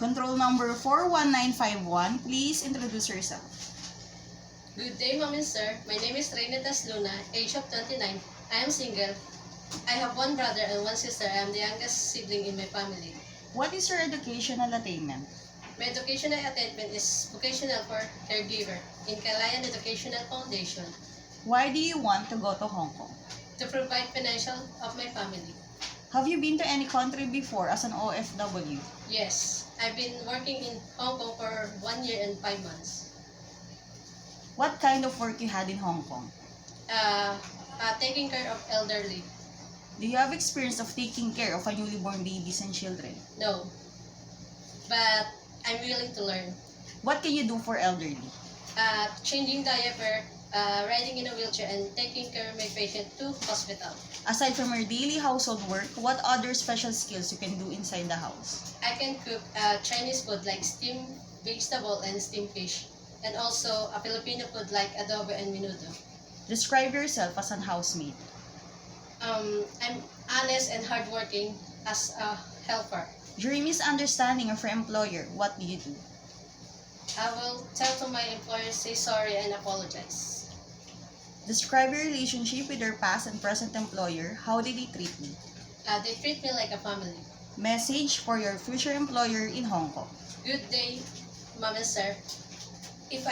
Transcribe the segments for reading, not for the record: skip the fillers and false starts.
Control number 41951, please introduce yourself. Good day, Ma'am and Sir. My name is Reynetas Luna, age of 29. I am single. I have one brother and one sister. I am the youngest sibling in my family. What is your educational attainment? My educational attainment is vocational for caregiver in Kalayan Educational Foundation Why do you want to go to Hong Kong? to provide financial of my family. Have you been to any country before as an OFW? Yes, I've been working in Hong Kong for 1 year and 5 months. What kind of work you had in Hong Kong? Taking care of elderly. Do you have experience of taking care of a newly born babies and children? No, but I'm willing to learn. What can you do for elderly? Changing diaper, riding in a wheelchair, and taking care of my patient to hospital. Aside from your daily household work, what other special skills you can do inside the house? I can cook Chinese food like steamed vegetable and steamed fish, and also a Filipino food like adobo and menudo. Describe yourself as an housemate. I'm honest and hardworking as a helper. During misunderstanding of your employer, what do you do? I will tell to my employer, say sorry and apologize. Describe your relationship with your past and present employer. How did they treat you? They treat me like a family. Message for your future employer in Hong Kong. Good day, Ma'am and Sir. If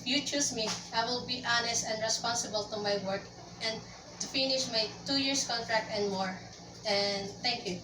you choose me, I will be honest and responsible to my work and to finish my 2 years contract and more. And thank you.